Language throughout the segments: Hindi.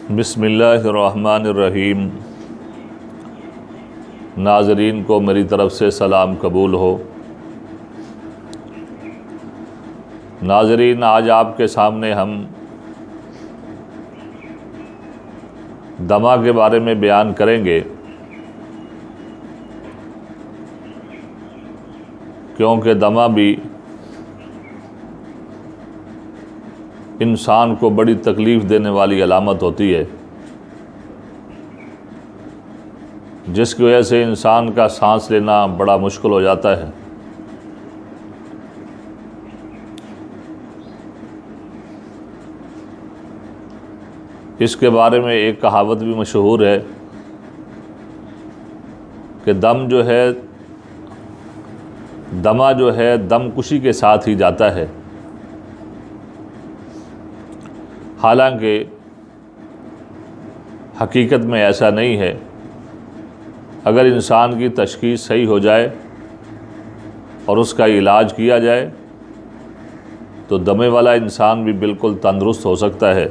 बिस्मिल्लाहिर्रहमानिर्रहीम। नाज़रीन को मेरी तरफ़ से सलाम कबूल हो। नाज़रीन, आज आपके सामने हम दमा के बारे में बयान करेंगे, क्योंकि दमा भी इंसान को बड़ी तकलीफ़ देने वाली अलामत होती है, जिसकी वजह से इंसान का सांस लेना बड़ा मुश्किल हो जाता है। इसके बारे में एक कहावत भी मशहूर है कि दमा जो है दमकुशी के साथ ही जाता है। हालांकि हकीकत में ऐसा नहीं है। अगर इंसान की तशख़ीस सही हो जाए और उसका इलाज किया जाए तो दमे वाला इंसान भी बिल्कुल तंदुरुस्त हो सकता है।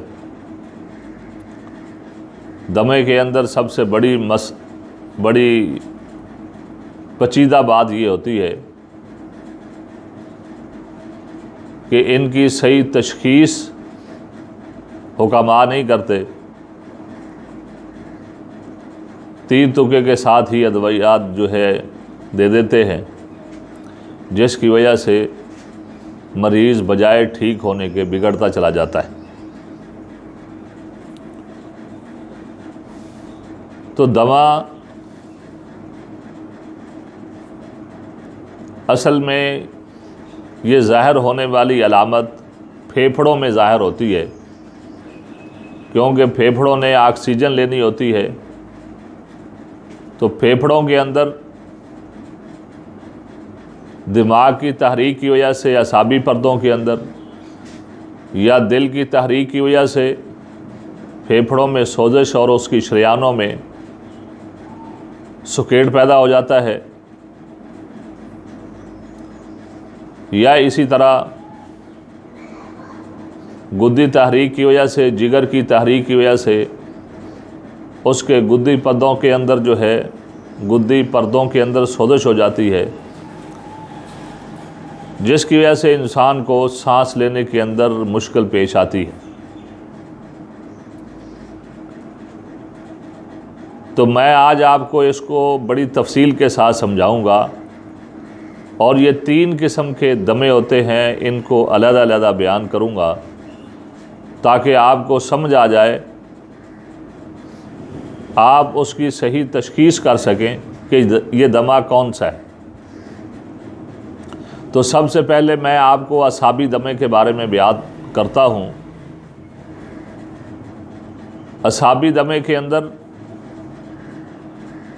दमे के अंदर सबसे बड़ी पेचीदा बात ये होती है कि इनकी सही तशख़ीस हुक्मा नहीं करते, तीर तुके के साथ ही अदवियात जो है दे देते हैं, जिसकी वजह से मरीज़ बजाय ठीक होने के बिगड़ता चला जाता है। तो दमा असल में ये ज़ाहिर होने वाली अलामत फेफड़ों में ज़ाहिर होती है, क्योंकि फेफड़ों ने ऑक्सीजन लेनी होती है। तो फेफड़ों के अंदर दिमाग की तहरीक की वजह से, असाबी पर्दों के अंदर या दिल की तहरीक की वजह से फेफड़ों में सोजिश और उसकी शरियानों में सुकेट पैदा हो जाता है, या इसी तरह गुद्दी तहरीक की वजह से, जिगर की तहरीक की वजह से उसके गुद्दी पर्दों के अंदर सोजिश हो जाती है, जिसकी वजह से इंसान को सांस लेने के अंदर मुश्किल पेश आती है। तो मैं आज आपको इसको बड़ी तफसील के साथ समझाऊंगा, और ये 3 किस्म के दमे होते हैं, इनको अलग-अलग बयान करूंगा ताकि आपको समझ आ जाए, आप उसकी सही तशख़ीस कर सकें कि ये दमा कौन सा है। तो सबसे पहले मैं आपको असाबी दमे के बारे में बयान करता हूँ। असाबी दमे के अंदर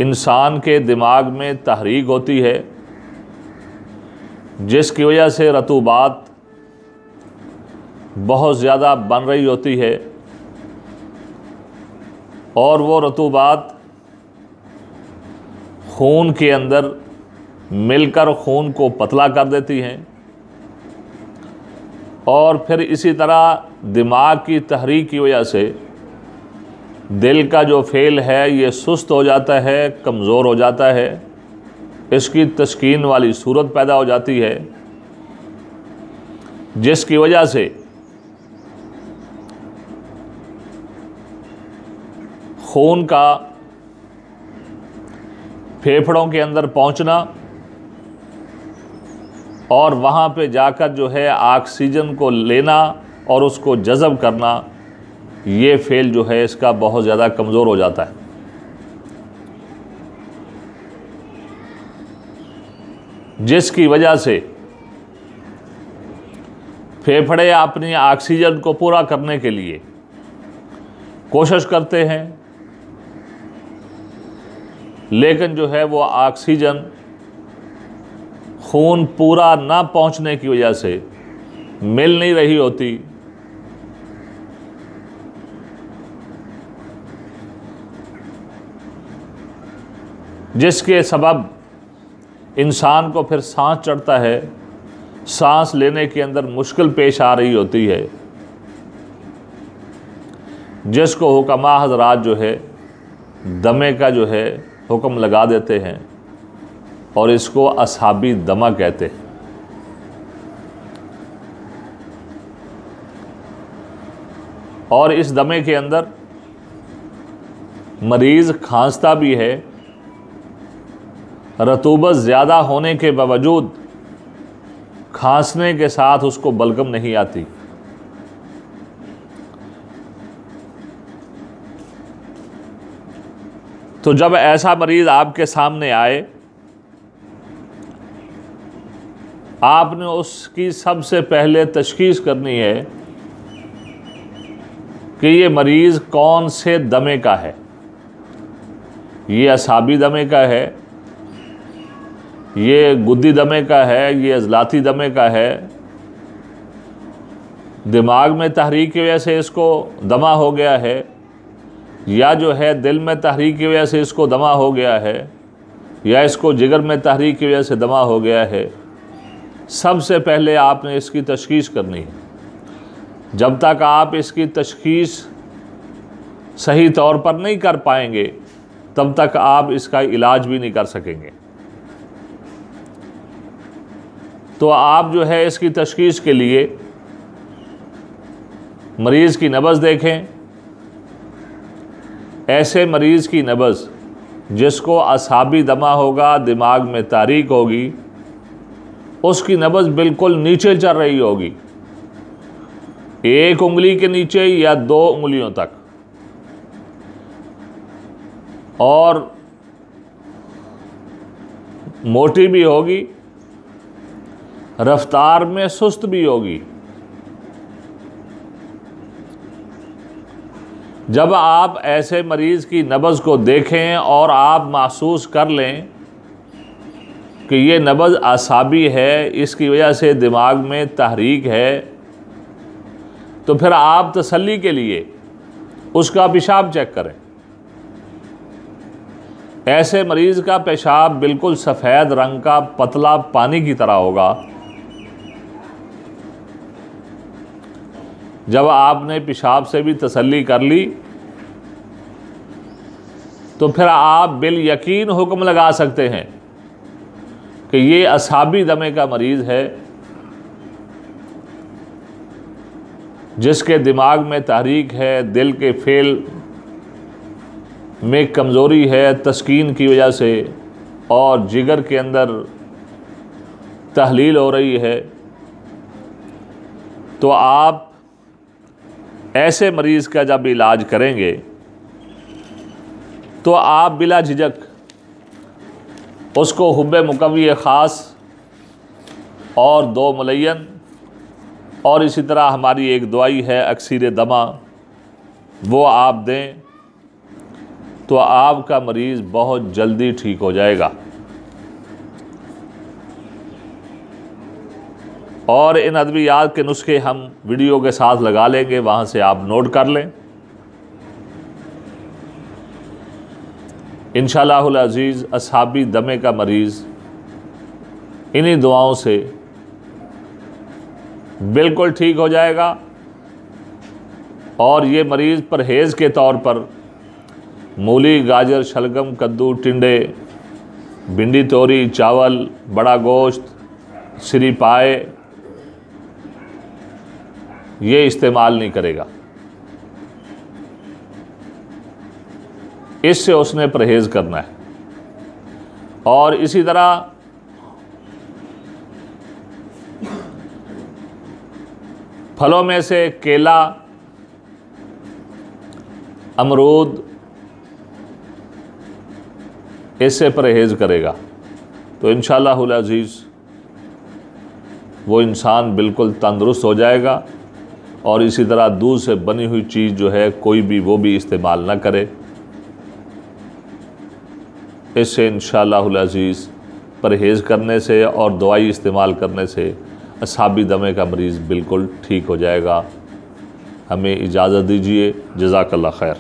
इंसान के दिमाग में तहरीक होती है, जिसकी वजह से रतूबात बहुत ज़्यादा बन रही होती है, और वो रतूबात खून के अंदर मिलकर खून को पतला कर देती हैं, और फिर इसी तरह दिमाग की तहरीक की वजह से दिल का जो फेल है ये सुस्त हो जाता है, कमज़ोर हो जाता है, इसकी तस्कीन वाली सूरत पैदा हो जाती है, जिसकी वजह से खून का फेफड़ों के अंदर पहुंचना और वहाँ पे जाकर जो है ऑक्सीजन को लेना और उसको जज़ब करना, ये फेल जो है इसका बहुत ज़्यादा कमज़ोर हो जाता है। जिसकी वजह से फेफड़े अपनी ऑक्सीजन को पूरा करने के लिए कोशिश करते हैं, लेकिन जो है वो ऑक्सीजन खून पूरा ना पहुंचने की वजह से मिल नहीं रही होती, जिसके सबब इंसान को फिर सांस चढ़ता है, सांस लेने के अंदर मुश्किल पेश आ रही होती है। जिसको हुक्मा हज़रात जो है दमे का जो है हुक्म लगा देते हैं और इसको असहाबी दमा कहते हैं। और इस दमे के अंदर मरीज़ खांसता भी है, रतूबत ज़्यादा होने के बावजूद खांसने के साथ उसको बलगम नहीं आती। तो जब ऐसा मरीज़ आपके सामने आए, आपने उसकी सबसे पहले तशख़ीस करनी है कि ये मरीज़ कौन से दमे का है। ये असाबी दमे का है, ये गुद्दी दमे का है, ये अज़लाती दमे का है, दिमाग में तहरीक की वजह से इसको दमा हो गया है, या जो है दिल में तहरीक की वजह से इसको दमा हो गया है, या इसको जिगर में तहरीक की वजह से दमा हो गया है। सबसे पहले आपने इसकी तशख़ीस करनी है। जब तक आप इसकी तशख़ीस सही तौर पर नहीं कर पाएंगे तब तक आप इसका इलाज भी नहीं कर सकेंगे। तो आप जो है इसकी तशख़ीस के लिए मरीज़ की नब्ज़ देखें। ऐसे मरीज़ की नब्ज़ जिसको असाबी दमा होगा, दिमाग में तारीक होगी, उसकी नब्ज़ बिल्कुल नीचे चल रही होगी, एक उंगली के नीचे या 2 उंगलियों तक, और मोटी भी होगी, रफ्तार में सुस्त भी होगी। जब आप ऐसे मरीज़ की नब्ज़ को देखें और आप महसूस कर लें कि ये नब्ज़ असाबी है, इसकी वजह से दिमाग में तहरीक है, तो फिर आप तसल्ली के लिए उसका पेशाब चेक करें। ऐसे मरीज़ का पेशाब बिल्कुल सफ़ेद रंग का पतला पानी की तरह होगा। जब आपने पेशाब से भी तसल्ली कर ली तो फिर आप बिल यकीन हुक्म लगा सकते हैं कि ये असाबी दमे का मरीज़ है, जिसके दिमाग में तहरीक है, दिल के फेल में कमज़ोरी है तस्कीन की वजह से, और जिगर के अंदर तहलील हो रही है। तो आप ऐसे मरीज़ का जब इलाज करेंगे तो आप बिला झिझक उसको हुब्बे मुकव्वी ख़ास और 2 मुलय्यन और इसी तरह हमारी एक दवाई है अक्सीर दमा, वो आप दें तो आपका मरीज़ बहुत जल्दी ठीक हो जाएगा। और इन अद्वियात के नुस्खे हम वीडियो के साथ लगा लेंगे, वहाँ से आप नोट कर लें। इंशाअल्लाहुल अज़ीज़ असहाबी दमे का मरीज़ इन्हीं दुआओं से बिल्कुल ठीक हो जाएगा। और ये मरीज़ परहेज़ के तौर पर मूली, गाजर, शलगम, कद्दू, टिंडे, भिंडी, तोरी, चावल, बड़ा गोश्त, श्री पाए ये इस्तेमाल नहीं करेगा। इससे उसने परहेज़ करना है। और इसी तरह फलों में से केला, अमरूद, इससे परहेज़ करेगा तो इंशाअल्लाहुल अज़ीज़ वो इंसान बिल्कुल तंदुरुस्त हो जाएगा। और इसी तरह दूध से बनी हुई चीज़ जो है कोई भी वो भी इस्तेमाल ना करे। इससे इंशाअल्लाहुल अज़ीज़ परहेज़ करने से और दवाई इस्तेमाल करने से असहाबी दमे का मरीज़ बिल्कुल ठीक हो जाएगा। हमें इजाज़त दीजिए। जज़ाकल्लाह खैर।